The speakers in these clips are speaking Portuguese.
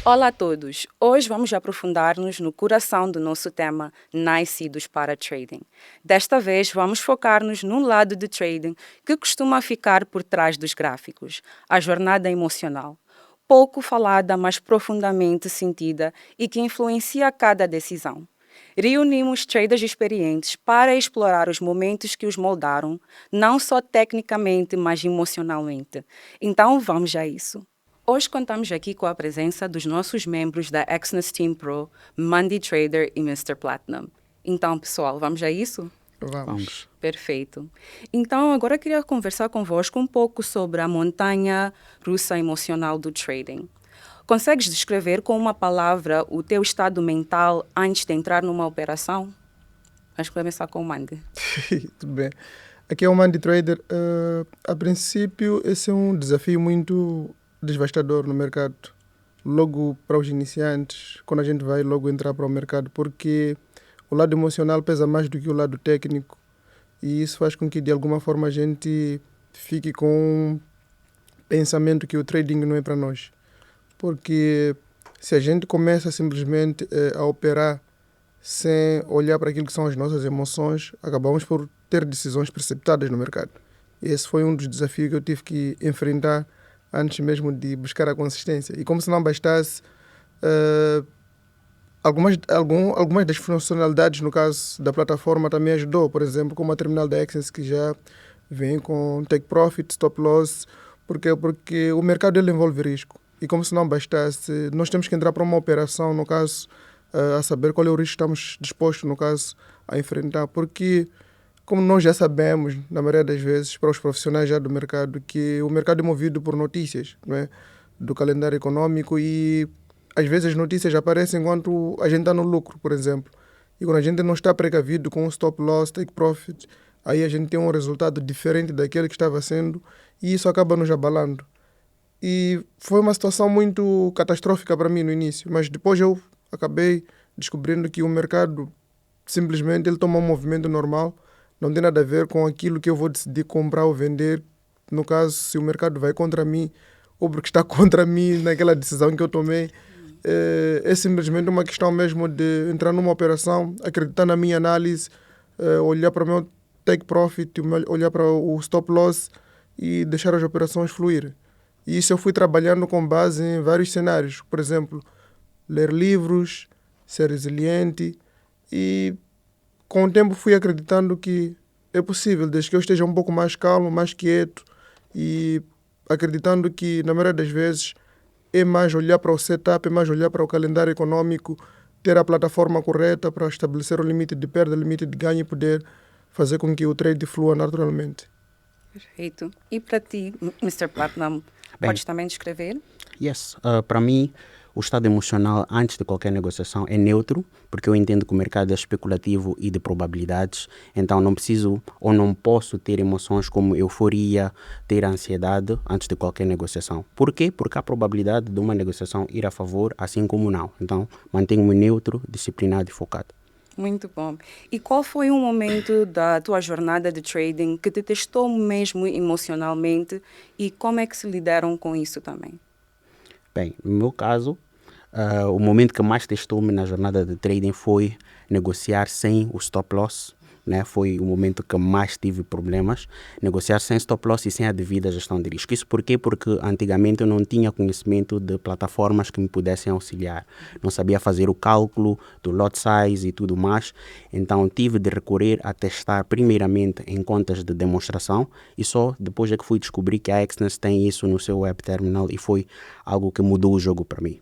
Olá a todos! Hoje vamos aprofundar-nos no coração do nosso tema Nascidos para Trading. Desta vez vamos focar-nos num lado de trading que costuma ficar por trás dos gráficos, a jornada emocional. Pouco falada, mas profundamente sentida e que influencia cada decisão. Reunimos traders experientes para explorar os momentos que os moldaram, não só tecnicamente, mas emocionalmente. Então vamos a isso. Hoje contamos aqui com a presença dos nossos membros da Exness Team Pro, Mandy Trader e Mr. Platinum. Então, pessoal, vamos a isso? Vamos. Perfeito. Então, agora eu queria conversar convosco um pouco sobre a montanha russa emocional do trading. Consegues descrever com uma palavra o teu estado mental antes de entrar numa operação? Vamos começar com o Mandy. Tudo bem. Aqui é o Mandy Trader. A princípio, esse é um desafio muito devastador no mercado. Logo para os iniciantes, quando a gente vai logo entrar para o mercado, porque o lado emocional pesa mais do que o lado técnico. E isso faz com que, de alguma forma, a gente fique com um pensamento que o trading não é para nós. Porque se a gente começa simplesmente a operar sem olhar para aquilo que são as nossas emoções, acabamos por ter decisões precipitadas no mercado. Esse foi um dos desafios que eu tive que enfrentar antes mesmo de buscar a consistência. E como se não bastasse, algumas das funcionalidades, no caso da plataforma, também ajudou. Por exemplo, como a terminal da Exness, que já vem com take profit, stop loss. Porque o mercado ele envolve risco. E como se não bastasse, nós temos que entrar para uma operação, no caso, a saber qual é o risco que estamos dispostos, no caso, a enfrentar. Porque, como nós já sabemos, na maioria das vezes, para os profissionais já do mercado, que o mercado é movido por notícias, não é? Do calendário econômico, e às vezes as notícias aparecem enquanto a gente está no lucro, por exemplo. E quando a gente não está precavido com o stop loss, take profit, aí a gente tem um resultado diferente daquele que estava sendo, e isso acaba nos abalando. E foi uma situação muito catastrófica para mim no início, mas depois eu acabei descobrindo que o mercado simplesmente ele toma um movimento normal, não tem nada a ver com aquilo que eu vou decidir comprar ou vender. No caso, se o mercado vai contra mim ou porque está contra mim naquela decisão que eu tomei, é simplesmente uma questão mesmo de entrar numa operação, acreditar na minha análise, olhar para o meu take profit, olhar para o stop loss e deixar as operações fluir. E isso eu fui trabalhando com base em vários cenários. Por exemplo, ler livros, ser resiliente, e com o tempo fui acreditando que é possível, desde que eu esteja um pouco mais calmo, mais quieto, e acreditando que na maioria das vezes é mais olhar para o setup, é mais olhar para o calendário econômico, ter a plataforma correta para estabelecer o limite de perda, o limite de ganho e poder fazer com que o trade flua naturalmente. Perfeito. E para ti, Mr. Platinum, podes também descrever? Yes. Para mim, o estado emocional antes de qualquer negociação é neutro, porque eu entendo que o mercado é especulativo e de probabilidades, então não preciso ou não posso ter emoções como euforia, ter ansiedade antes de qualquer negociação. Por quê? Porque há probabilidade de uma negociação ir a favor, assim como não. Então, mantenho-me neutro, disciplinado e focado. Muito bom. E qual foi um momento da tua jornada de trading que te testou mesmo emocionalmente e como é que se lidaram com isso também? Bem, no meu caso, o momento que mais testou-me na jornada de trading foi negociar sem o stop loss, né? Foi o momento que mais tive problemas, negociar sem stop loss e sem a devida gestão de risco. Isso por quê? Porque antigamente eu não tinha conhecimento de plataformas que me pudessem auxiliar. Não sabia fazer o cálculo do lot size e tudo mais, então tive de recorrer a testar primeiramente em contas de demonstração e só depois é que fui descobrir que a Exness tem isso no seu web terminal e foi algo que mudou o jogo para mim.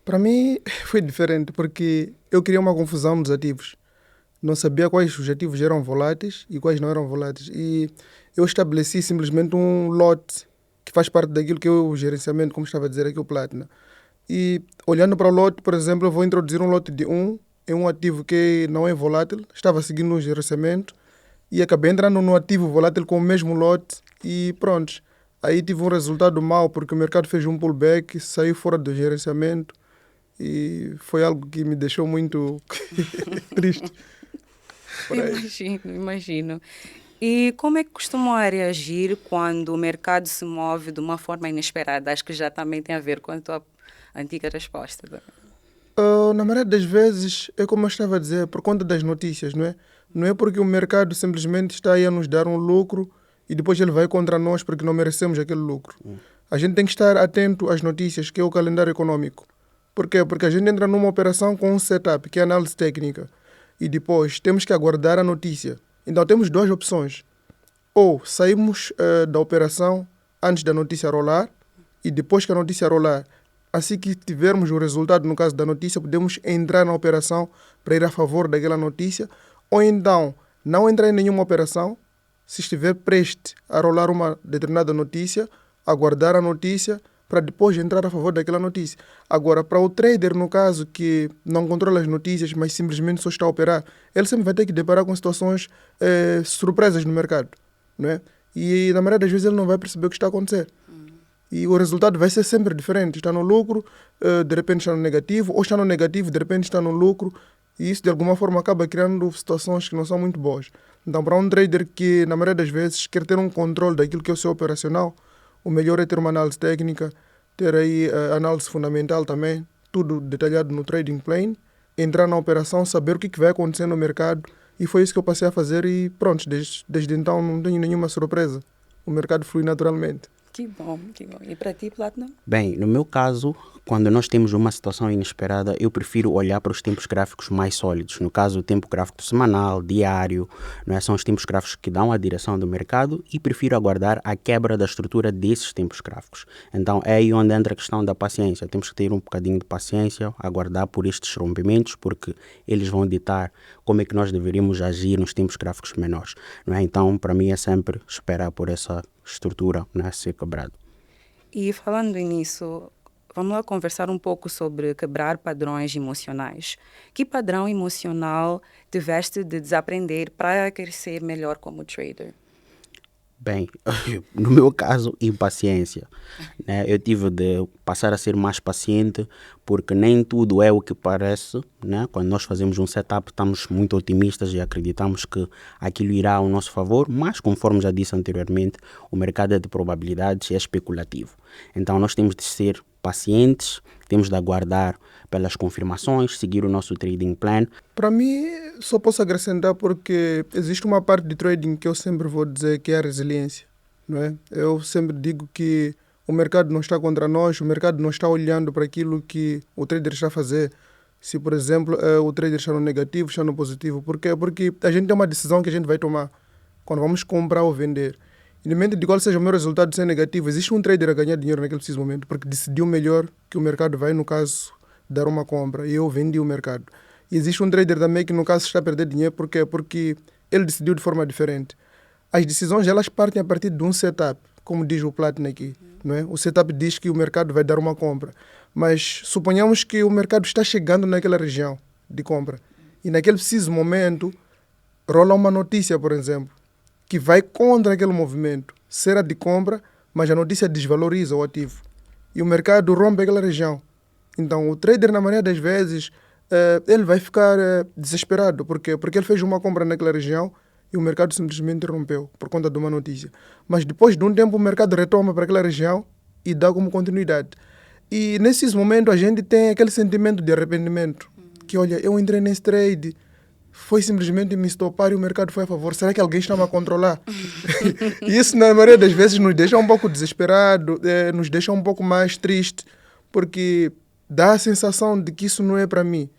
Para mim foi diferente porque eu queria uma confusão nos ativos. Não sabia quais os ativos eram voláteis e quais não eram voláteis. E eu estabeleci simplesmente um lote que faz parte daquilo que é o gerenciamento, como estava a dizer aqui o Platina. E olhando para o lote, por exemplo, eu vou introduzir um lote de é um ativo que não é volátil, estava seguindo o gerenciamento e acabei entrando no ativo volátil com o mesmo lote e pronto. Aí tive um resultado mau porque o mercado fez um pullback, saiu fora do gerenciamento e foi algo que me deixou muito triste. Imagino. E como é que costumam reagir quando o mercado se move de uma forma inesperada? Acho que já também tem a ver com a tua antiga resposta. Na maioria das vezes, é como eu estava a dizer, por conta das notícias, não é? Não é porque o mercado simplesmente está aí a nos dar um lucro e depois ele vai contra nós porque não merecemos aquele lucro. A gente tem que estar atento às notícias, que é o calendário econômico. Por quê? Porque a gente entra numa operação com um setup, que é a análise técnica, e depois temos que aguardar a notícia. Então temos duas opções. Ou saímos da operação antes da notícia rolar, e depois que a notícia rolar, assim que tivermos o resultado, no caso da notícia, podemos entrar na operação para ir a favor daquela notícia, ou então não entrar em nenhuma operação, se estiver prestes a rolar uma determinada notícia, aguardar a notícia para depois entrar a favor daquela notícia. Agora, para o trader, no caso, que não controla as notícias, mas simplesmente só está a operar, ele sempre vai ter que deparar com situações surpresas no mercado, não é? E na maioria das vezes ele não vai perceber o que está a acontecer. E o resultado vai ser sempre diferente. Está no lucro, de repente está no negativo, ou está no negativo, de repente está no lucro. E isso, de alguma forma, acaba criando situações que não são muito boas. Então, para um trader que, na maioria das vezes, quer ter um controle daquilo que é o seu operacional, o melhor é ter uma análise técnica, ter aí análise fundamental também, tudo detalhado no trading plane, entrar na operação, saber o que vai acontecer no mercado. E foi isso que eu passei a fazer e pronto, desde então não tenho nenhuma surpresa. O mercado flui naturalmente. Que bom, que bom. E para ti, Platinum? Bem, no meu caso, quando nós temos uma situação inesperada, eu prefiro olhar para os tempos gráficos mais sólidos. No caso, o tempo gráfico semanal, diário, não é? São os tempos gráficos que dão a direção do mercado e prefiro aguardar a quebra da estrutura desses tempos gráficos. Então, é aí onde entra a questão da paciência. Temos que ter um bocadinho de paciência, aguardar por estes rompimentos, porque eles vão ditar como é que nós deveríamos agir nos tempos gráficos menores, não é? Então, para mim, é sempre esperar por essa estrutura, né, ser quebrado. E falando nisso, vamos lá conversar um pouco sobre quebrar padrões emocionais. Que padrão emocional tiveste de desaprender para crescer melhor como trader? Bem, no meu caso, impaciência, né? Eu tive de passar a ser mais paciente porque nem tudo é o que parece, né? Quando nós fazemos um setup, estamos muito otimistas e acreditamos que aquilo irá ao nosso favor, mas conforme já disse anteriormente, o mercado é de probabilidades e é especulativo. Então nós temos de ser pacientes, temos de aguardar pelas confirmações, seguir o nosso trading plan. Para mim, só posso acrescentar porque existe uma parte de trading que eu sempre vou dizer que é a resiliência, não é? Eu sempre digo que o mercado não está contra nós, o mercado não está olhando para aquilo que o trader está a fazer. Se, por exemplo, o trader está no negativo, está no positivo. Por quê? Porque a gente tem uma decisão que a gente vai tomar quando vamos comprar ou vender. Independente de qual seja o meu resultado ser negativo, existe um trader a ganhar dinheiro naquele preciso momento porque decidiu melhor que o mercado vai, no caso, dar uma compra e eu vendi o mercado. E existe um trader também que, no caso, está a perder dinheiro porque ele decidiu de forma diferente. As decisões, elas partem a partir de um setup, como diz o Platinum aqui, não é? O setup diz que o mercado vai dar uma compra, mas suponhamos que o mercado está chegando naquela região de compra e naquele preciso momento rola uma notícia, por exemplo, que vai contra aquele movimento, será de compra, mas a notícia desvaloriza o ativo e o mercado rompe aquela região. Então, o trader, na maioria das vezes, ele vai ficar desesperado. Por quê? Porque ele fez uma compra naquela região e o mercado simplesmente rompeu por conta de uma notícia. Mas depois de um tempo, o mercado retoma para aquela região e dá como continuidade. E nesses momentos, a gente tem aquele sentimento de arrependimento. Que, olha, eu entrei nesse trade, foi simplesmente me estopar e o mercado foi a favor. Será que alguém está a controlar? E isso, na maioria das vezes, nos deixa um pouco desesperado, nos deixa um pouco mais triste, porque dá a sensação de que isso não é para mim.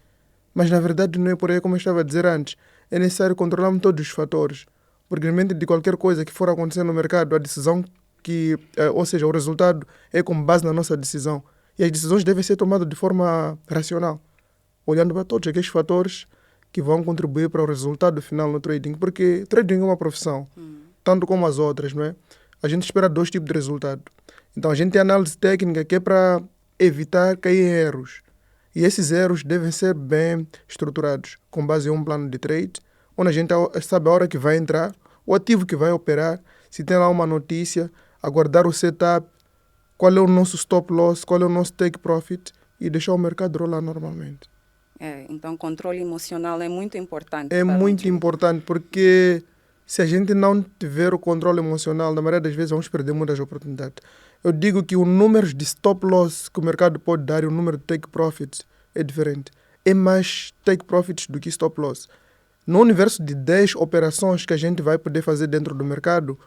Mas, na verdade, não é por aí, como eu estava a dizer antes. É necessário controlarmos todos os fatores. Porque, realmente, de qualquer coisa que for acontecer no mercado, a decisão ou seja, o resultado é com base na nossa decisão. E as decisões devem ser tomadas de forma racional, olhando para todos aqueles fatores que vão contribuir para o resultado final no trading. Porque trading é uma profissão, tanto como as outras, não é? A gente espera dois tipos de resultado. Então, a gente tem análise técnica que é para evitar cair em erros. E esses erros devem ser bem estruturados, com base em um plano de trade, onde a gente sabe a hora que vai entrar, o ativo que vai operar, se tem lá uma notícia, aguardar o setup, qual é o nosso stop loss, qual é o nosso take profit e deixar o mercado rolar normalmente. Então, controle emocional é muito importante. É muito importante porque se a gente não tiver o controle emocional, na maioria das vezes vamos perder muitas oportunidades. eu digo que o número de stop loss que o mercado pode dar e o número de take profits é diferente. É mais take profits do que stop loss. No universo de 10 operações que a gente vai poder fazer dentro do mercado,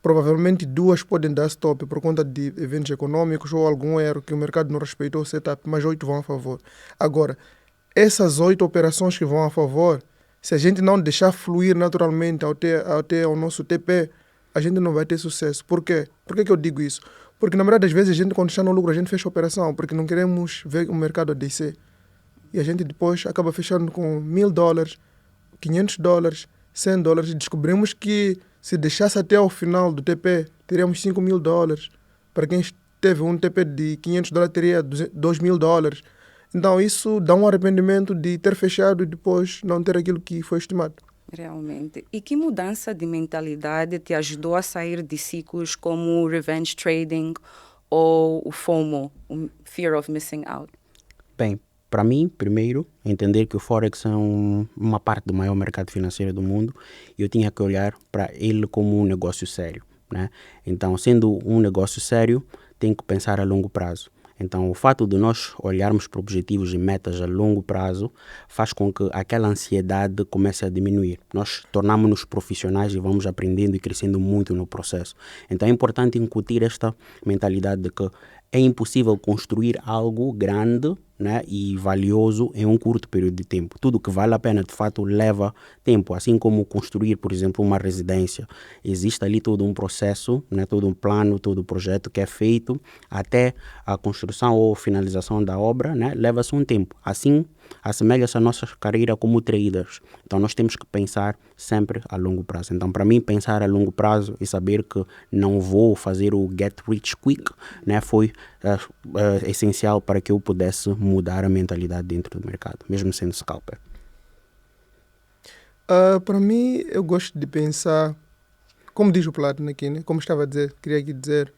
provavelmente 2 podem dar stop por conta de eventos econômicos ou algum erro que o mercado não respeitou o setup, mas 8 vão a favor. Agora, essas 8 operações que vão a favor, se a gente não deixar fluir naturalmente até o nosso TP, a gente não vai ter sucesso. Por quê? Por que eu digo isso? Porque na maioria das vezes a gente, quando está no lucro, a gente fecha a operação, porque não queremos ver o mercado a descer. E a gente depois acaba fechando com $1.000, $500, $100 e descobrimos que se deixasse até ao final do TP, teríamos $5.000. Para quem teve um TP de $500, teria $2.000. Então isso dá um arrependimento de ter fechado e depois não ter aquilo que foi estimado. Realmente. E que mudança de mentalidade te ajudou a sair de ciclos como o revenge trading ou o FOMO, o Fear of Missing Out? Bem, para mim, primeiro, entender que o Forex é uma parte do maior mercado financeiro do mundo e eu tinha que olhar para ele como um negócio sério, né? Então, sendo um negócio sério, tem que pensar a longo prazo. Então, o fato de nós olharmos para objetivos e metas a longo prazo faz com que aquela ansiedade comece a diminuir. Nós tornamos-nos profissionais e vamos aprendendo e crescendo muito no processo. Então, é importante incutir esta mentalidade de que é impossível construir algo grande, né, e valioso em um curto período de tempo. Tudo que vale a pena, de fato, leva tempo. Assim como construir, por exemplo, uma residência. Existe ali todo um processo, né, todo um plano, todo um projeto que é feito até a construção ou finalização da obra, né, leva-se um tempo. Assim, assemelha-se a nossa carreira como traders. Então, nós temos que pensar sempre a longo prazo. Então, para mim, pensar a longo prazo e saber que não vou fazer o get rich quick, né, foi essencial para que eu pudesse mudar a mentalidade dentro do mercado, mesmo sendo scalper. Para mim, eu gosto de pensar, como diz o Platinum aqui, né? Como estava a dizer, queria aqui dizer,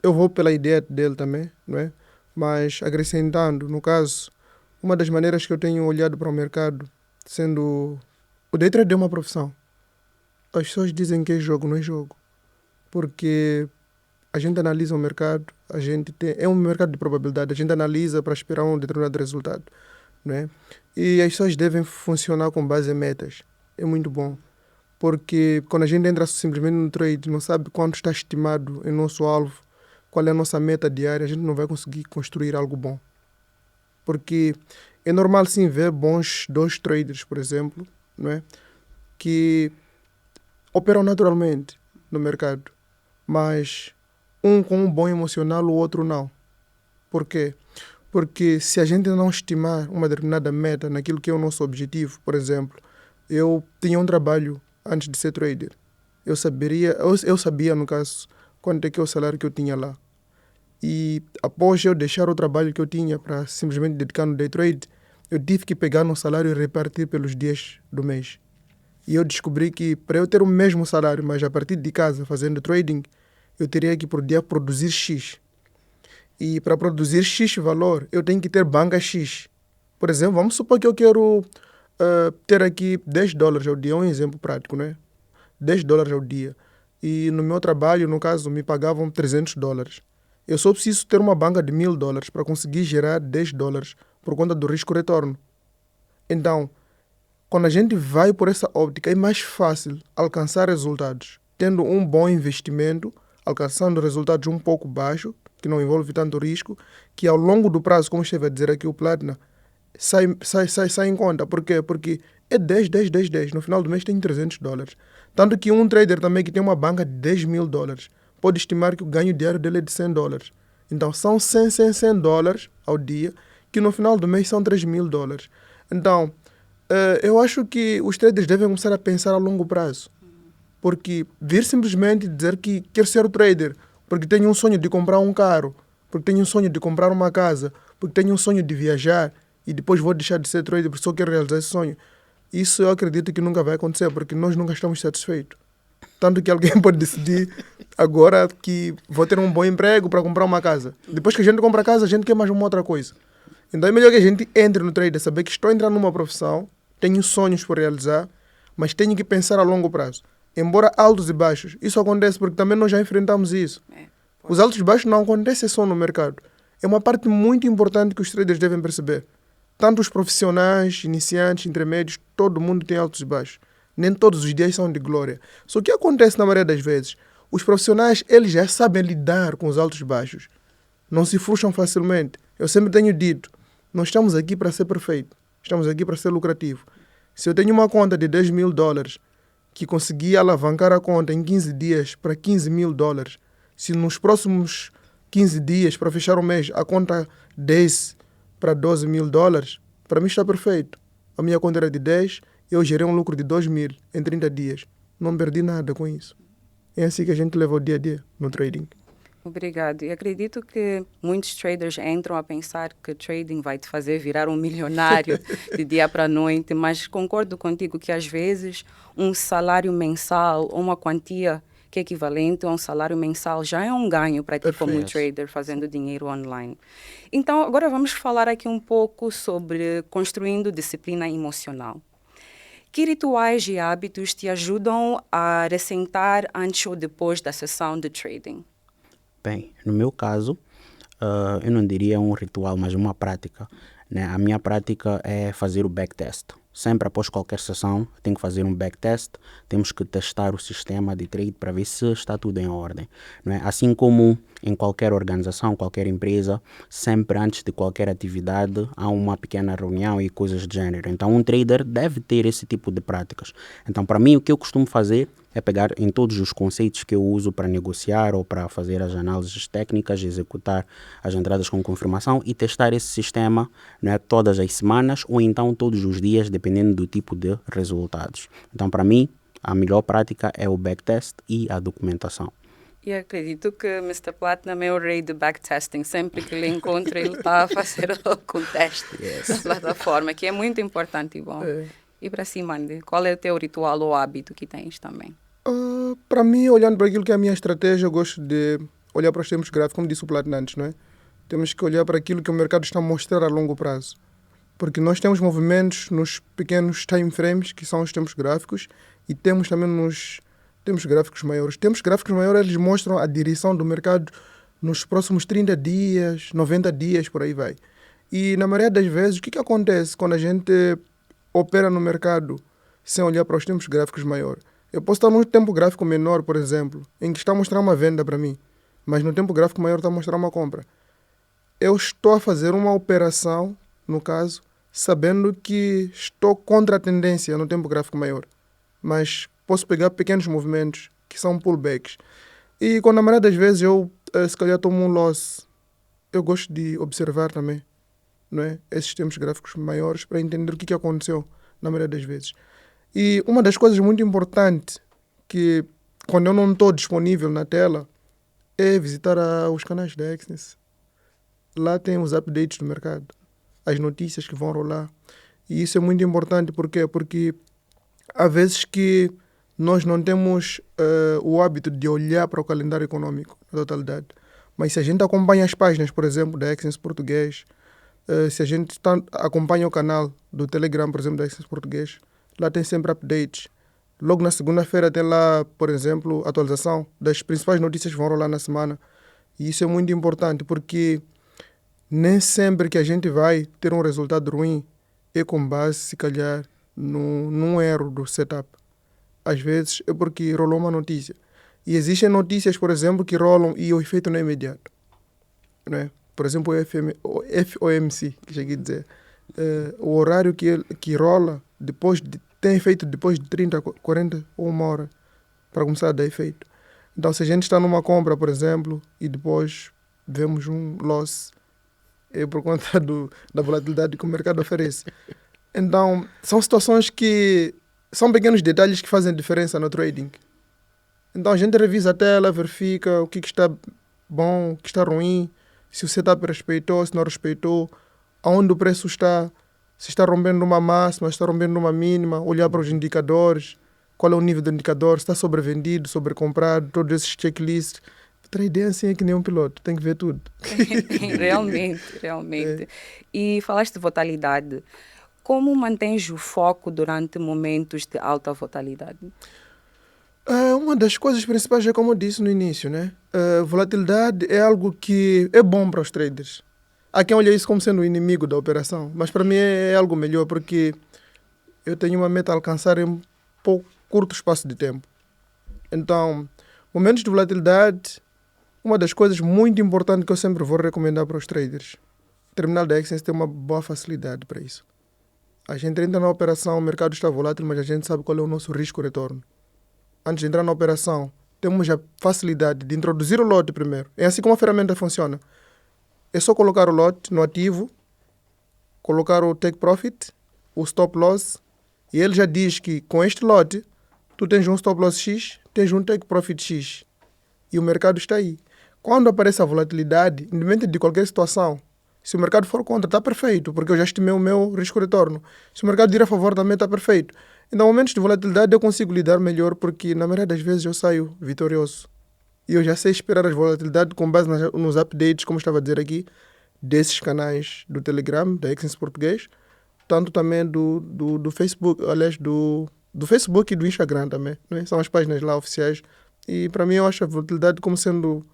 eu vou pela ideia dele também, não é? Mas acrescentando, no caso, uma das maneiras que eu tenho olhado para o mercado, sendo o day trade é uma profissão. As pessoas dizem que é jogo, não é jogo. Porque a gente analisa o mercado, é um mercado de probabilidade, a gente analisa para esperar um determinado resultado, não é? E as pessoas devem funcionar com base em metas. É muito bom. Porque quando a gente entra simplesmente no trade, não sabe quanto está estimado em nosso alvo, qual é a nossa meta diária, a gente não vai conseguir construir algo bom. Porque é normal sim ver bons 2 traders, por exemplo, não é? Que operam naturalmente no mercado, mas um com um bom emocional, o outro não. Por quê? Porque se a gente não estimar uma determinada meta naquilo que é o nosso objetivo, por exemplo, eu tinha um trabalho antes de ser trader. Eu sabia, no caso, quanto é que é o salário que eu tinha lá. E após eu deixar o trabalho que eu tinha para simplesmente dedicar no day trade, eu tive que pegar no salário e repartir pelos dias do mês. E eu descobri que para eu ter o mesmo salário, mas a partir de casa fazendo trading, eu teria que por dia produzir X. E para produzir X valor, eu tenho que ter banca X. Por exemplo, vamos supor que eu quero ter aqui $10 ao dia, um exemplo prático, né? $10 ao dia. E no meu trabalho, no caso, me pagavam $300. Eu só preciso ter uma banca de $1.000 para conseguir gerar $10 por conta do risco-retorno. Então, quando a gente vai por essa óptica, é mais fácil alcançar resultados, tendo um bom investimento, alcançando resultados um pouco baixos, que não envolve tanto risco, que ao longo do prazo, como esteve a dizer aqui o Platinum, sai em conta. Por quê? Porque é 10. No final do mês tem $300. Tanto que um trader também que tem uma banca de $10.000 pode estimar que o ganho diário dele é de $100. Então são $100 ao dia, que no final do mês são $3.000. Então, eu acho que os traders devem começar a pensar a longo prazo. Porque vir simplesmente dizer que quer ser trader, porque tem um sonho de comprar um carro, porque tem um sonho de comprar uma casa, porque tem um sonho de viajar e depois vou deixar de ser trader porque só quero realizar esse sonho. Isso eu acredito que nunca vai acontecer, porque nós nunca estamos satisfeitos. Tanto que alguém pode decidir agora que vou ter um bom emprego para comprar uma casa. Depois que a gente compra a casa, a gente quer mais uma outra coisa. Então é melhor que a gente entre no trader, saber que estou entrando numa profissão, tenho sonhos por realizar, mas tenho que pensar a longo prazo. embora altos e baixos. Isso acontece porque também nós já enfrentamos isso. Os altos e baixos não acontecem só no mercado. É uma parte muito importante que os traders devem perceber. Tanto os profissionais, iniciantes, intermédios, todo mundo tem altos e baixos. Nem todos os dias são de glória. Só que acontece na maioria das vezes, os profissionais, eles já sabem lidar com os altos e baixos. Não se frustram facilmente. Eu sempre tenho dito, nós estamos aqui para ser perfeito. Estamos aqui para ser lucrativo. Se eu tenho uma conta de $10.000, que consegui alavancar a conta em 15 dias para $15.000, se nos próximos 15 dias, para fechar o mês, a conta desce para $12.000, para mim está perfeito. A minha conta era de 10, eu gerei um lucro de 2.000 em 30 dias. Não perdi nada com isso. É assim que a gente leva o dia a dia no trading. Obrigado. E acredito que muitos traders entram a pensar que trading vai te fazer virar um milionário de dia para a noite, mas concordo contigo que às vezes um salário mensal ou uma quantia que é equivalente a um salário mensal já é um ganho para ti como trader fazendo dinheiro online. Então, agora vamos falar aqui um pouco sobre construindo disciplina emocional. Que rituais e hábitos te ajudam a ressentar antes ou depois da sessão de trading? Bem, no meu caso, eu não diria um ritual, mas uma prática. Né? A minha prática é fazer o backtest. Sempre após qualquer sessão, tenho que fazer um backtest. Temos que testar o sistema de trade para ver se está tudo em ordem. Não é? Assim como em qualquer organização, qualquer empresa, sempre antes de qualquer atividade, há uma pequena reunião e coisas do gênero. Então, um trader deve ter esse tipo de práticas. Então, para mim, o que eu costumo fazer é pegar em todos os conceitos que eu uso para negociar ou para fazer as análises técnicas, executar as entradas com confirmação e testar esse sistema, né, todas as semanas ou então todos os dias, dependendo do tipo de resultados. Então, para mim, a melhor prática é o backtest e a documentação. E acredito que Mr. Platinum é o rei do backtesting. Sempre que ele encontra, ele está a fazer algum teste na plataforma, que é muito importante e bom. E para si, Mandy, qual é o teu ritual ou hábito que tens também? Para mim, olhando para aquilo que é a minha estratégia, eu gosto de olhar para os tempos gráficos, como disse o Platinum antes, não é? Temos que olhar para aquilo que o mercado está a mostrar a longo prazo. Porque nós temos movimentos nos pequenos time frames, que são os tempos gráficos, e temos também nos tempos gráficos maiores. Os tempos gráficos maiores, eles mostram a direção do mercado nos próximos 30 dias, 90 dias, por aí vai. E na maioria das vezes, o que acontece quando a gente opera no mercado sem olhar para os tempos gráficos maiores? Eu posso estar num tempo gráfico menor, por exemplo, em que está a mostrar uma venda para mim, mas no tempo gráfico maior está a mostrar uma compra. Eu estou a fazer uma operação, no caso, sabendo que estou contra a tendência no tempo gráfico maior, mas posso pegar pequenos movimentos que são pullbacks. E quando a maioria das vezes eu, se calhar, tomo um loss, eu gosto de observar também, não é? Esses tempos gráficos maiores para entender o que aconteceu na maioria das vezes. E uma das coisas muito importantes que, quando eu não estou disponível na tela, é visitar os canais da Exness. Lá tem os updates do mercado, as notícias que vão rolar. E isso é muito importante, por quê? Porque há vezes que nós não temos o hábito de olhar para o calendário econômico na totalidade. Mas se a gente acompanha as páginas, por exemplo, da Exness Português, se a gente acompanha o canal do Telegram, por exemplo, da Exness Português, lá tem sempre updates. Logo na segunda-feira tem lá, por exemplo, atualização das principais notícias que vão rolar na semana. E isso é muito importante, porque nem sempre que a gente vai ter um resultado ruim é com base, se calhar, num erro do setup. Às vezes é porque rolou uma notícia. E existem notícias, por exemplo, que rolam e o efeito não é imediato. Né? Por exemplo, o FOMC, que cheguei a dizer. O horário que rola tem efeito depois de 30, 40 ou uma hora para começar a dar efeito. Então, se a gente está numa compra, por exemplo, e depois vemos um loss, é por conta da volatilidade que o mercado oferece. Então, são situações que são pequenos detalhes que fazem diferença no trading. Então, a gente revisa a tela, verifica o que está bom, o que está ruim, se o setup respeitou, se não respeitou, aonde o preço está, se está rompendo uma máxima, se está rompendo uma mínima, olhar para os indicadores, qual é o nível do indicador, se está sobrevendido, sobrecomprado, todos esses checklists. Trader assim é que nem um piloto, tem que ver tudo. Realmente. E falaste de volatilidade. Como mantens o foco durante momentos de alta volatilidade? Uma das coisas principais é como eu disse no início, né? Volatilidade é algo que é bom para os traders. Há quem olha isso como sendo o inimigo da operação, mas para mim é algo melhor porque eu tenho uma meta a alcançar em um pouco curto espaço de tempo. Então, momentos de volatilidade, uma das coisas muito importantes que eu sempre vou recomendar para os traders, o terminal da Exchange tem uma boa facilidade para isso. A gente entra na operação, o mercado está volátil, mas a gente sabe qual é o nosso risco-retorno. Antes de entrar na operação, temos a facilidade de introduzir o lote primeiro. É assim como a ferramenta funciona. É só colocar o lote no ativo, colocar o take profit, o stop loss, e ele já diz que com este lote, tu tens um stop loss X, tens um take profit X. E o mercado está aí. Quando aparece a volatilidade, independente de qualquer situação, se o mercado for contra, está perfeito, porque eu já estimei o meu risco-retorno. Se o mercado ir a favor, também está perfeito. Então, momentos de volatilidade eu consigo lidar melhor, porque na maioria das vezes eu saio vitorioso. E eu já sei esperar as volatilidades com base nos updates, como estava a dizer aqui, desses canais do Telegram, da Exchange Português, tanto também do Facebook, aliás, do Facebook e do Instagram também, né? São as páginas lá oficiais. E para mim eu acho a volatilidade como sendo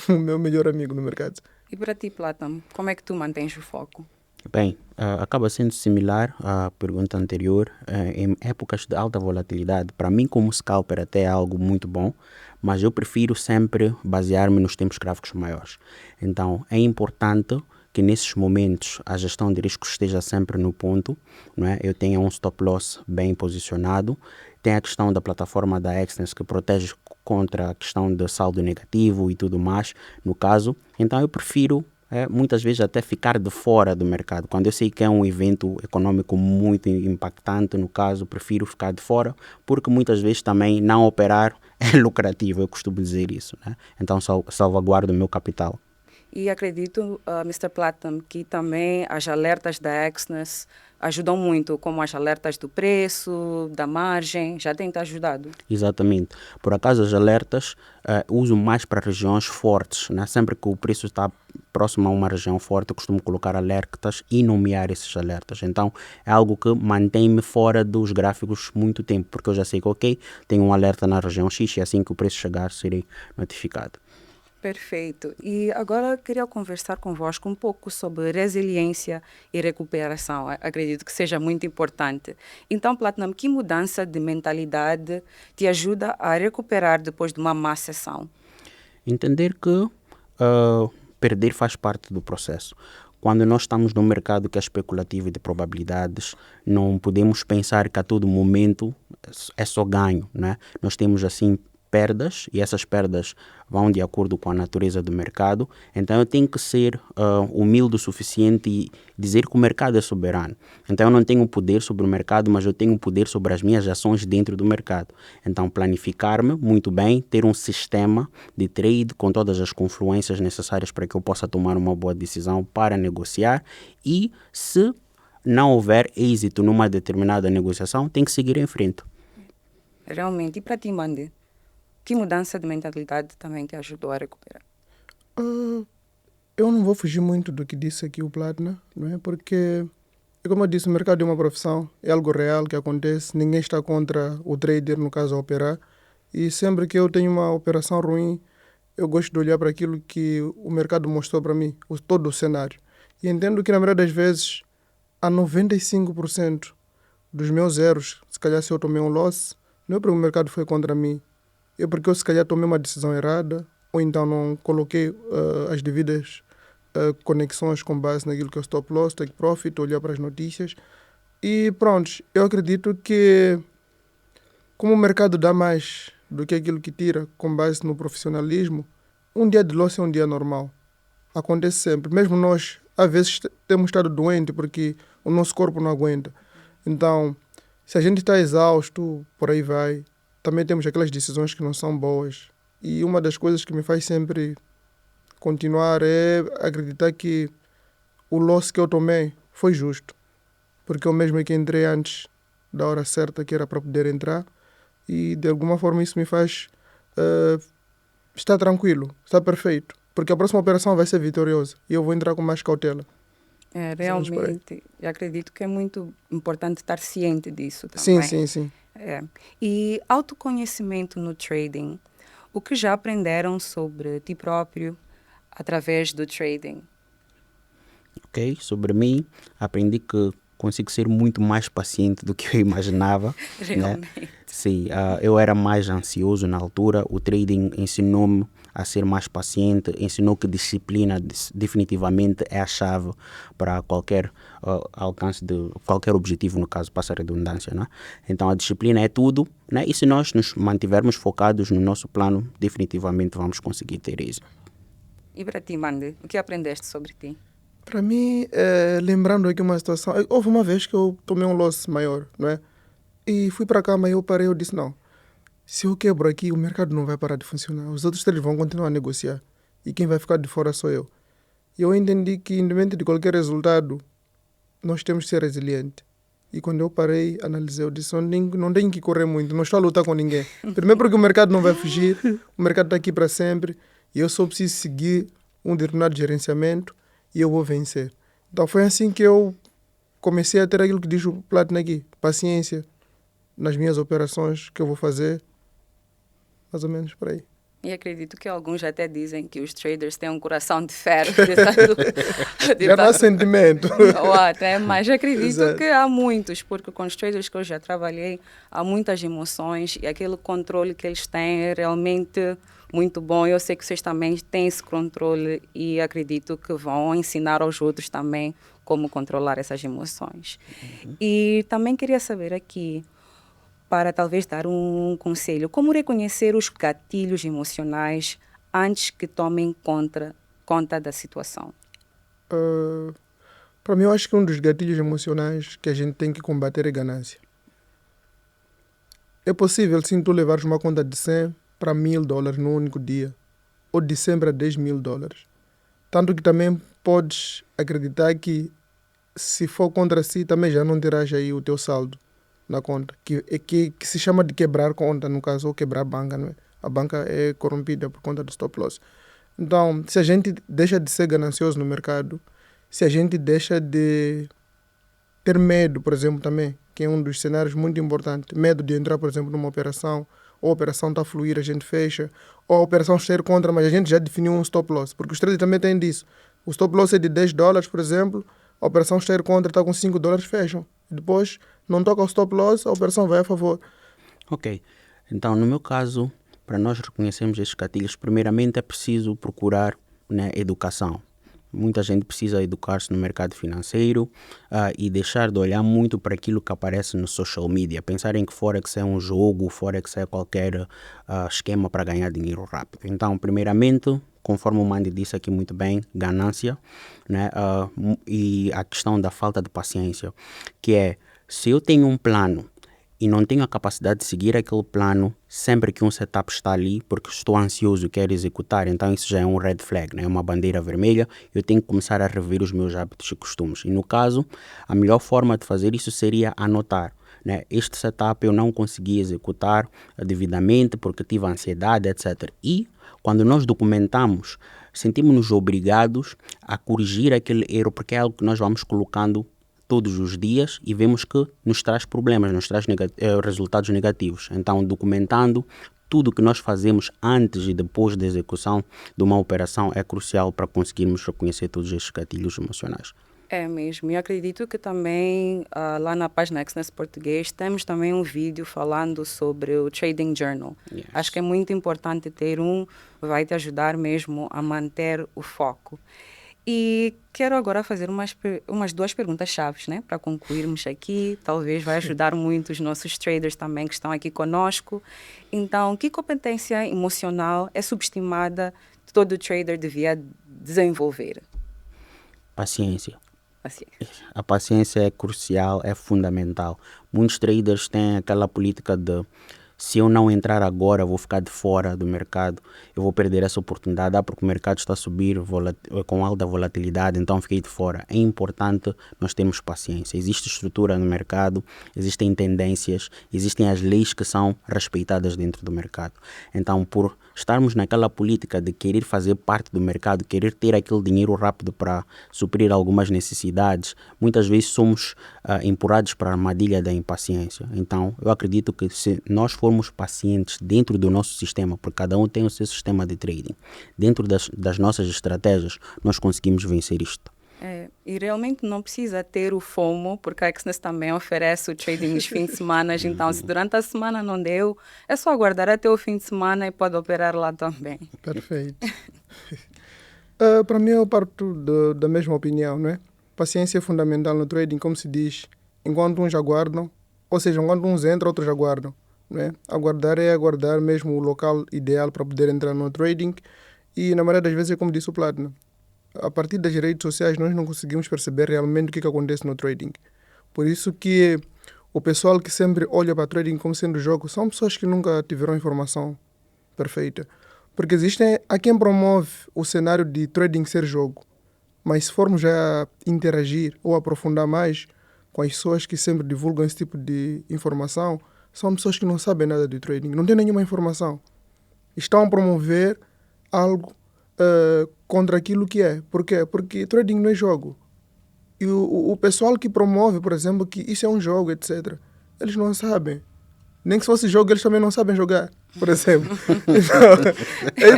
o meu melhor amigo no mercado. E para ti, Platinum, como é que tu mantens o foco? Bem, acaba sendo similar à pergunta anterior. Em épocas de alta volatilidade, para mim como scalper até é algo muito bom, mas eu prefiro sempre basear-me nos tempos gráficos maiores. Então, é importante que nesses momentos a gestão de risco esteja sempre no ponto, não é? Eu tenha um stop loss bem posicionado, tem a questão da plataforma da Exness que protege contra a questão do saldo negativo e tudo mais, no caso. Então eu prefiro muitas vezes até ficar de fora do mercado. Quando eu sei que é um evento econômico muito impactante, no caso, prefiro ficar de fora, porque muitas vezes também não operar é lucrativo, eu costumo dizer isso, né? Então salvaguardo o meu capital. E acredito, Mr. Platinum, que também as alertas da Exness ajudam muito, como as alertas do preço, da margem, já tem te ajudado? Exatamente. Por acaso as alertas uso mais para regiões fortes, né? Sempre que o preço está próximo a uma região forte, eu costumo colocar alertas e nomear esses alertas. Então é algo que mantém-me fora dos gráficos muito tempo, porque eu já sei que, ok, tenho um alerta na região X e assim que o preço chegar serei notificado. Perfeito. E agora queria conversar convosco um pouco sobre resiliência e recuperação. Acredito que seja muito importante. Então, Platinum, que mudança de mentalidade te ajuda a recuperar depois de uma má sessão? Entender que perder faz parte do processo. Quando nós estamos num mercado que é especulativo e de probabilidades, não podemos pensar que a todo momento é só ganho, né? Nós temos assim perdas e essas perdas vão de acordo com a natureza do mercado. Então eu tenho que ser humilde o suficiente e dizer que o mercado é soberano. Então eu não tenho poder sobre o mercado, mas eu tenho poder sobre as minhas ações dentro do mercado. Então planificar-me muito bem, ter um sistema de trade com todas as confluências necessárias para que eu possa tomar uma boa decisão para negociar, e se não houver êxito numa determinada negociação, tem que seguir em frente. Realmente. E para ti, Mandy? Que mudança de mentalidade também te ajudou a recuperar? Eu não vou fugir muito do que disse aqui o Platinum, não é? Porque, como eu disse, o mercado é uma profissão, é algo real que acontece, ninguém está contra o trader, no caso, a operar. E sempre que eu tenho uma operação ruim, eu gosto de olhar para aquilo que o mercado mostrou para mim, todo o cenário. E entendo que, na maioria das vezes, a 95% dos meus erros, se calhar se eu tomei um loss, não é porque o mercado foi contra mim, é porque eu se calhar tomei uma decisão errada, ou então não coloquei as devidas conexões com base naquilo que é o stop loss, take profit, olhar para as notícias. E pronto, eu acredito que como o mercado dá mais do que aquilo que tira com base no profissionalismo, um dia de loss é um dia normal. Acontece sempre. Mesmo nós, às vezes, temos estado doente porque o nosso corpo não aguenta. Então, se a gente está exausto, por aí vai, também temos aquelas decisões que não são boas. E uma das coisas que me faz sempre continuar é acreditar que o loss que eu tomei foi justo. Porque eu mesmo é que entrei antes da hora certa que era para poder entrar. E de alguma forma isso me faz estar tranquilo, estar perfeito. Porque a próxima operação vai ser vitoriosa e eu vou entrar com mais cautela. Realmente. Eu acredito que é muito importante estar ciente disso também. Sim. É. E autoconhecimento no trading. O que já aprenderam sobre ti próprio através do trading? Ok? Sobre mim, aprendi que consigo ser muito mais paciente do que eu imaginava, né? Realmente. Sim, eu era mais ansioso na altura. O trading ensinou-me a ser mais paciente, ensinou que disciplina definitivamente é a chave para qualquer alcance de qualquer objetivo, no caso, passa a redundância, né? Então a disciplina é tudo, né? E se nós nos mantivermos focados no nosso plano, definitivamente vamos conseguir ter êxito. E para ti, Mandy, o que aprendeste sobre ti? Para mim, lembrando aqui uma situação, houve uma vez que eu tomei um loss maior, não é? E fui para cá, mas eu parei, eu disse, não, se eu quebro aqui, o mercado não vai parar de funcionar. Os outros três vão continuar a negociar. E quem vai ficar de fora sou eu. E eu entendi que, independente de qualquer resultado, nós temos que ser resilientes. E quando eu parei, analisei, eu disse, não tenho que correr muito, não estou a lutar com ninguém. Primeiro porque o mercado não vai fugir, o mercado está aqui para sempre, e eu só preciso seguir um determinado gerenciamento e eu vou vencer. Então foi assim que eu comecei a ter aquilo que diz o Platinum aqui, paciência nas minhas operações que eu vou fazer, mais ou menos por aí. E acredito que alguns até dizem que os traders têm um coração de ferro. De tanto, Já não há sentimento. Ou até, mas acredito Exato. que há muitos, porque com os traders que eu já trabalhei, há muitas emoções e aquele controle que eles têm é realmente muito bom. Eu sei que vocês também têm esse controle e acredito que vão ensinar aos outros também como controlar essas emoções. E também queria saber aqui, para talvez dar um conselho, como reconhecer os gatilhos emocionais antes que tomem conta da situação? Para mim, eu acho que um dos gatilhos emocionais que a gente tem que combater é ganância. É possível, sim, tu levares uma conta de 100 para $1.000 num único dia, ou de 100 para $10.000. Tanto que também podes acreditar que, se for contra si, também já não terás aí o teu saldo na conta, que se chama de quebrar conta, no caso, ou quebrar banca, não é? A banca é corrompida por conta do stop loss. Então, se a gente deixa de ser ganancioso no mercado, se a gente deixa de ter medo, por exemplo, também, que é um dos cenários muito importantes, medo de entrar, por exemplo, numa operação, ou a operação está a fluir, a gente fecha, ou a operação está a ir contra, mas a gente já definiu um stop loss, porque os traders também têm disso. O stop loss é de $10, por exemplo, a operação está a ir contra, está com $5, fecham. Depois, não toca o stop loss, a operação vai a favor. Ok, então no meu caso, para nós reconhecermos esses gatilhos, primeiramente é preciso procurar, né, educação. Muita gente precisa educar-se no mercado financeiro e deixar de olhar muito para aquilo que aparece no social media. Pensar em que Forex é um jogo, Forex é qualquer esquema para ganhar dinheiro rápido. Então, primeiramente, conforme o Mandy disse aqui muito bem, ganância, né, e a questão da falta de paciência, que é, se eu tenho um plano e não tenho a capacidade de seguir aquele plano sempre que um setup está ali, porque estou ansioso e quero executar, então isso já é um red flag, né? Uma bandeira vermelha. Eu tenho que começar a rever os meus hábitos e costumes. E no caso, a melhor forma de fazer isso seria anotar, né? Este setup eu não consegui executar devidamente porque tive ansiedade, etc. E quando nós documentamos, sentimos-nos obrigados a corrigir aquele erro, porque é algo que nós vamos colocando todos os dias e vemos que nos traz problemas, nos traz resultados negativos. Então, documentando tudo que nós fazemos antes e depois da execução de uma operação é crucial para conseguirmos reconhecer todos estes gatilhos emocionais. É mesmo, e acredito que também lá na página Exness Português temos também um vídeo falando sobre o Trading Journal. Yes. Acho que é muito importante ter vai te ajudar mesmo a manter o foco. E quero agora fazer umas duas perguntas chaves, né, para concluirmos aqui. Talvez vai ajudar muito os nossos traders também que estão aqui conosco. Então, que competência emocional é subestimada que todo trader devia desenvolver? Paciência. Paciência. A paciência é crucial, é fundamental. Muitos traders têm aquela política de se eu não entrar agora, vou ficar de fora do mercado, eu vou perder essa oportunidade, porque o mercado está a subir com alta volatilidade, então fiquei de fora. É importante nós termos paciência. Existe estrutura no mercado, existem tendências, existem as leis que são respeitadas dentro do mercado. Então, por estarmos naquela política de querer fazer parte do mercado, querer ter aquele dinheiro rápido para suprir algumas necessidades, muitas vezes somos empurrados para a armadilha da impaciência. Então, eu acredito que se nós formos pacientes dentro do nosso sistema, porque cada um tem o seu sistema de trading, dentro das nossas estratégias, nós conseguimos vencer isto. E realmente não precisa ter o FOMO, porque a Exness também oferece o trading nos fins de semana. Então, se durante a semana não deu, é só aguardar até o fim de semana e pode operar lá também. Perfeito. Para mim, eu parto da mesma opinião, não é? Paciência é fundamental no trading, como se diz, enquanto uns aguardam, ou seja, enquanto uns entram, outros aguardam. Não é? Aguardar é aguardar mesmo o local ideal para poder entrar no trading e, na maioria das vezes, é como disse o Platinum. A partir das redes sociais, nós não conseguimos perceber realmente o que acontece no trading. Por isso que o pessoal que sempre olha para trading como sendo jogo são pessoas que nunca tiveram informação perfeita. Porque há quem promove o cenário de trading ser jogo. Mas se formos já interagir ou aprofundar mais com as pessoas que sempre divulgam esse tipo de informação, são pessoas que não sabem nada de trading, não têm nenhuma informação. Estão a promover algo contra aquilo que é. Por quê? Porque trading não é jogo. E o pessoal que promove, por exemplo, que isso é um jogo, etc., eles não sabem. Nem que se fosse jogo, eles também não sabem jogar, por exemplo. Então, é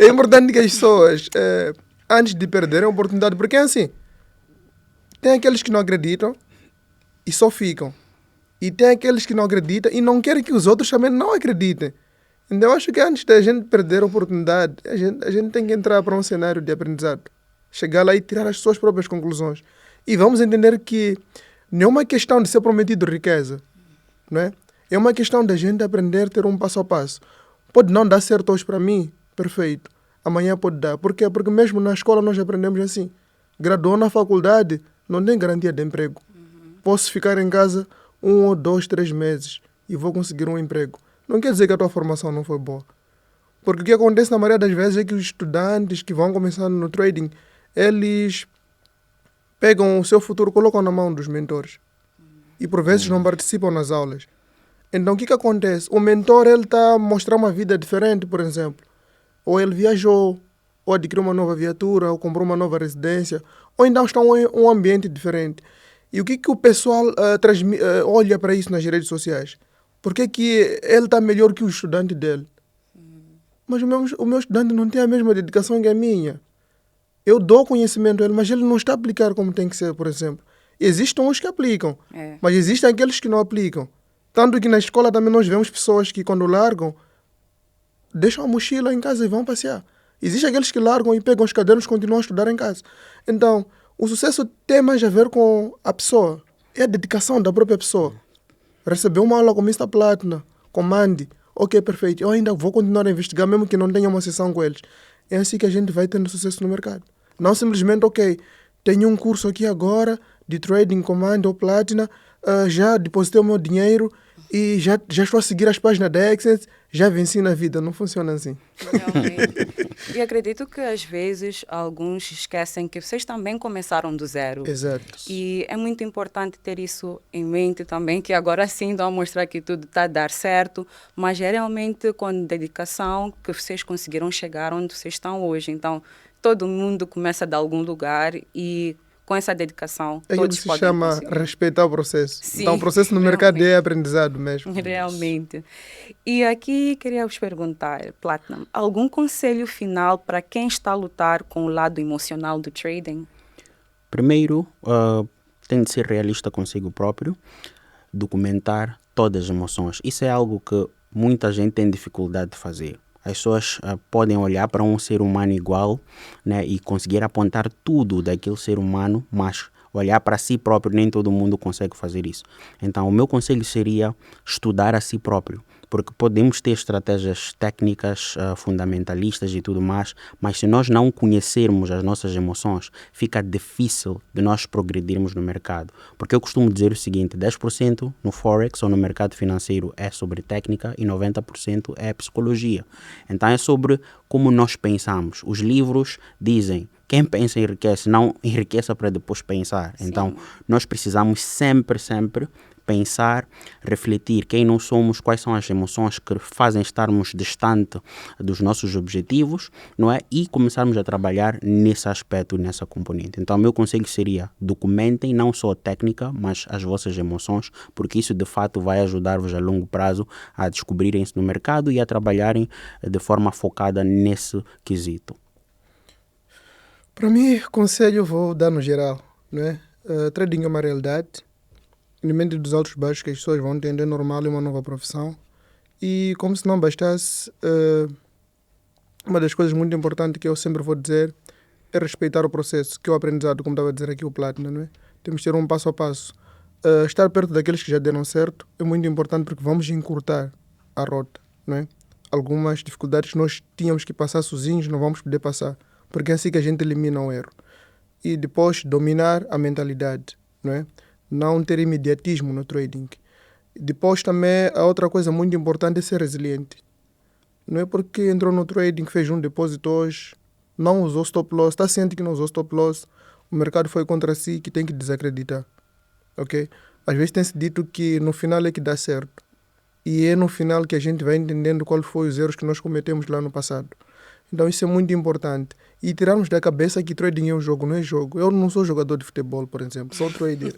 importante que as pessoas, antes de perderem a oportunidade, porque é assim, tem aqueles que não acreditam e só ficam. E tem aqueles que não acreditam e não querem que os outros também não acreditem. Então, eu acho que antes da gente perder a oportunidade, a gente tem que entrar para um cenário de aprendizado. Chegar lá e tirar as suas próprias conclusões. E vamos entender que não é uma questão de ser prometido riqueza, não é? É uma questão da gente aprender a ter um passo a passo. Pode não dar certo hoje para mim, perfeito. Amanhã pode dar. Por quê? Porque mesmo na escola nós aprendemos assim. Graduou na faculdade, não tem garantia de emprego. Posso ficar em casa 1 ou 2, 3 meses e vou conseguir um emprego. Não quer dizer que a tua formação não foi boa. Porque o que acontece na maioria das vezes é que os estudantes que vão começando no trading, eles pegam o seu futuro e colocam na mão dos mentores. E por vezes não participam nas aulas. Então o que acontece? O mentor está a mostrar uma vida diferente, por exemplo. Ou ele viajou, ou adquiriu uma nova viatura, ou comprou uma nova residência, ou então está em um ambiente diferente. E o que o pessoal olha para isso nas redes sociais? Por que ele está melhor que o estudante dele? Mas o meu estudante não tem a mesma dedicação que a minha. Eu dou conhecimento a ele, mas ele não está a aplicar como tem que ser, por exemplo. Existem uns que aplicam, mas existem aqueles que não aplicam. Tanto que na escola também nós vemos pessoas que quando largam, deixam a mochila em casa e vão passear. Existem aqueles que largam e pegam os cadernos e continuam a estudar em casa. Então, o sucesso tem mais a ver com a pessoa. É a dedicação da própria pessoa. Receber uma aula com o Mr. Platinum, comande. Ok, perfeito. Eu ainda vou continuar a investigar, mesmo que não tenha uma sessão com eles. É assim que a gente vai tendo sucesso no mercado. Não simplesmente, ok, tenho um curso aqui agora de trading, comando ou platina, já depositei o meu dinheiro e já estou a seguir as páginas da Exness, já venci na vida. Não funciona assim. Realmente. E acredito que às vezes alguns esquecem que vocês também começaram do zero. Exato. E é muito importante ter isso em mente também, que agora sim estão a mostrar que tudo está a dar certo, mas é realmente com dedicação que vocês conseguiram chegar onde vocês estão hoje. Então, todo mundo começa de algum lugar e com essa dedicação É todos isso que se podem chama conseguir. respeitar o processo. Sim, Então, o processo no mercado é aprendizado mesmo. Realmente. E aqui queria vos perguntar, Platinum, algum conselho final para quem está a lutar com o lado emocional do trading? Primeiro, tem de ser realista consigo próprio, documentar todas as emoções. Isso é algo que muita gente tem dificuldade de fazer. As pessoas podem olhar para um ser humano igual, né, e conseguir apontar tudo daquele ser humano, mas olhar para si próprio, nem todo mundo consegue fazer isso. Então, o meu conselho seria estudar a si próprio, porque podemos ter estratégias técnicas fundamentalistas e tudo mais, mas se nós não conhecermos as nossas emoções, fica difícil de nós progredirmos no mercado. Porque eu costumo dizer o seguinte, 10% no Forex ou no mercado financeiro é sobre técnica e 90% é psicologia. Então é sobre como nós pensamos. Os livros dizem, quem pensa enriquece, não enriqueça para depois pensar. Sim. Então nós precisamos sempre pensar, refletir quem nós somos, quais são as emoções que fazem estarmos distante dos nossos objetivos, não é? E começarmos a trabalhar nesse aspecto, nessa componente. Então, o meu conselho seria, documentem não só a técnica, mas as vossas emoções, porque isso de fato vai ajudar-vos a longo prazo a descobrirem-se no mercado e a trabalharem de forma focada nesse quesito. Para mim, conselho eu vou dar no geral, não é? Trading é uma realidade. Independente dos altos e baixos que as pessoas vão entender, normal, é uma nova profissão. E como se não bastasse, uma das coisas muito importantes que eu sempre vou dizer é respeitar o processo, que é o aprendizado, como estava a dizer aqui o Platinum, não é? Temos que ter um passo a passo. Estar perto daqueles que já deram certo é muito importante porque vamos encurtar a rota, não é? Algumas dificuldades que nós tínhamos que passar sozinhos não vamos poder passar, porque é assim que a gente elimina o erro. E depois dominar a mentalidade, não é? Não ter imediatismo no trading. Depois também, a outra coisa muito importante é ser resiliente. Não é porque entrou no trading, fez um depósito hoje, não usou stop loss, está ciente que não usou stop loss, o mercado foi contra si, que tem que desacreditar. Ok? Às vezes tem-se dito que no final é que dá certo. E é no final que a gente vai entendendo quais foram os erros que nós cometemos lá no passado. Então isso é muito importante. E tirarmos da cabeça que trading é um jogo, não é jogo. Eu não sou jogador de futebol, por exemplo, sou trader.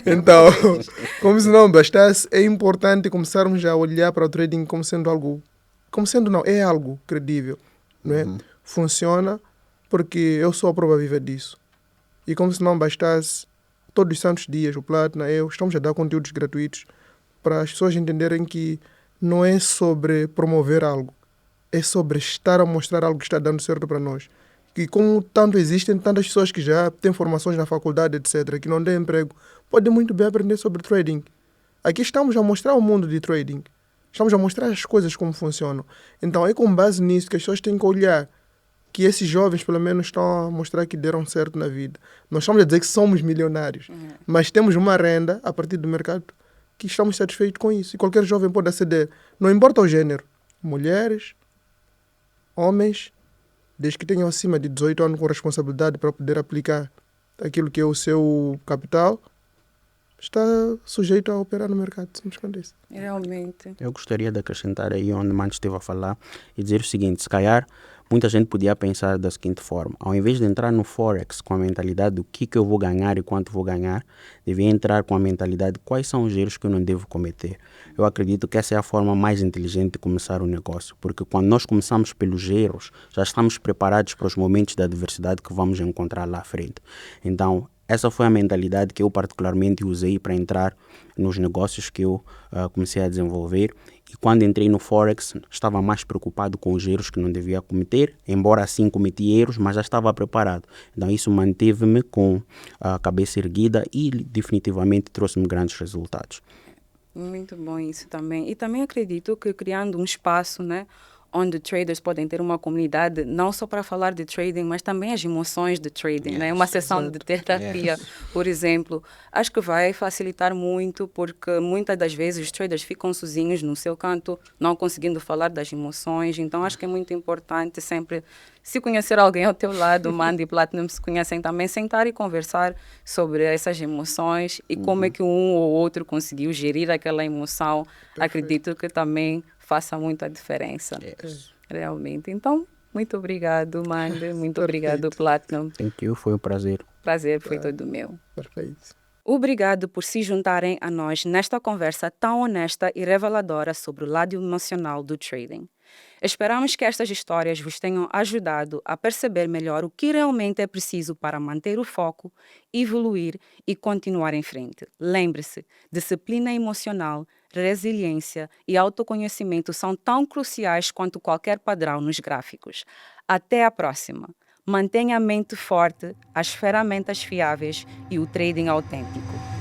Então, como se não bastasse, é importante começarmos a olhar para o trading como sendo algo... Como sendo não, é algo credível. Não é? Funciona porque eu sou a prova viva disso. E como se não bastasse, todos os santos dias, o Platinum, eu, estamos a dar conteúdos gratuitos para as pessoas entenderem que não é sobre promover algo, é sobre estar a mostrar algo que está dando certo para nós. Que como tanto existem tantas pessoas que já têm formações na faculdade, etc., que não têm emprego, podem muito bem aprender sobre trading. Aqui estamos a mostrar o mundo de trading. Estamos a mostrar as coisas como funcionam. Então é com base nisso que as pessoas têm que olhar que esses jovens, pelo menos, estão a mostrar que deram certo na vida. Nós estamos a dizer que somos milionários, mas temos uma renda a partir do mercado que estamos satisfeitos com isso. E qualquer jovem pode aceder. Não importa o género. Mulheres, homens, desde que tenham acima de 18 anos com responsabilidade para poder aplicar aquilo que é o seu capital, está sujeito a operar no mercado. Simplesmente isso. Realmente. Eu gostaria de acrescentar aí onde o Mano esteve a falar e dizer o seguinte, se calhar muita gente podia pensar da seguinte forma, ao invés de entrar no Forex com a mentalidade do que eu vou ganhar e quanto vou ganhar, devia entrar com a mentalidade de quais são os erros que eu não devo cometer. Eu acredito que essa é a forma mais inteligente de começar o negócio, porque quando nós começamos pelos erros, já estamos preparados para os momentos da adversidade que vamos encontrar lá à frente. Então, essa foi a mentalidade que eu particularmente usei para entrar nos negócios que eu comecei a desenvolver. E quando entrei no Forex, estava mais preocupado com os erros que não devia cometer, embora assim cometi erros, mas já estava preparado. Então isso manteve-me com a cabeça erguida e definitivamente trouxe-me grandes resultados. Muito bom isso também. E também acredito que criando um espaço, né, onde traders podem ter uma comunidade, não só para falar de trading, mas também as emoções de trading, né? Uma sessão de terapia, por exemplo. Acho que vai facilitar muito, porque muitas das vezes os traders ficam sozinhos no seu canto, não conseguindo falar das emoções. Então, acho que é muito importante sempre, se conhecer alguém ao teu lado, o Mando e Platinum se conhecem também, sentar e conversar sobre essas emoções e como é que um ou outro conseguiu gerir aquela emoção. Perfeito. Acredito que também faça muita diferença. Realmente. Então, muito obrigado, Mande. Muito obrigado, Platinum. Thank you, foi um prazer. Prazer foi todo meu. Perfeito. Obrigado por se juntarem a nós nesta conversa tão honesta e reveladora sobre o lado emocional do trading. Esperamos que estas histórias vos tenham ajudado a perceber melhor o que realmente é preciso para manter o foco, evoluir e continuar em frente. Lembre-se, disciplina emocional, resiliência e autoconhecimento são tão cruciais quanto qualquer padrão nos gráficos. Até a próxima! Mantenha a mente forte, as ferramentas fiáveis e o trading autêntico.